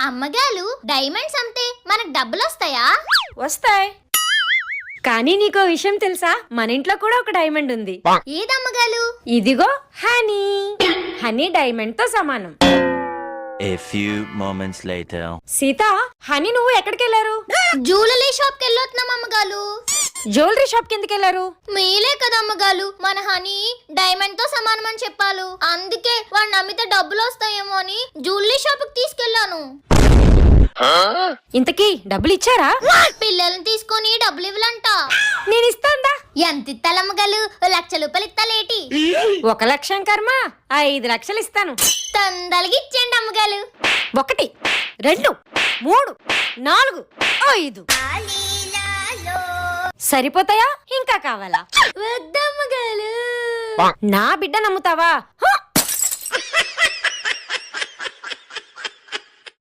అమ్మగాలు diamonds అమ్మితే మనకు డబ్బులు వస్తాయా? వస్తాయి. కానీ నీకో విషయం తెలుసా, మన ఇంట్లో కూడా ఒక డైమండ్ ఉంది. ఏదమ్మగాలు? ఇదిగో హనీ. హనీ డైమండ్ తో సమానం. A few moments later. Sita, honey నువ్వు ఎక్కడికి వెళ్ళారు? జ్యువెలరీ షాప్ కి వెళ్ళొస్తున్నాం అమ్మగాలు. జ్యువెలరీ షాప్ కి ఎందుకు వెళ్ళారు? మీలే కదా అమ్మగాలు మన హనీ డైమండ్ తో సమానం అని చెప్పాలు. అందుకే వాడిని నమ్మితే డబ్బులు వస్తాయేమో అని జ్యువెలరీ షాప్ కి తీసుకెళ్లాను. ఇంతకీ డబ్బులు ఇచ్చారా? పిల్లల్ని తీసుకొని డబ్బులు ఇవ్వాలంట. నేను ఇస్తాందా? ఎంత ఇత్తాలమ్మగాలు? 1,00,000 రూపాయలు ఇత్తాలేటి? 1,00,000 కర్మ, 5 లక్షలు ఇస్తాను. తొందరగా ఇచ్చేయండి అమ్మగాలు. 1 2 3 4 5 సరిపోతాయా? ఇంకా కావాలా? వద్దమ్మగాలు. నా బిడ్డ నమ్ముతావా?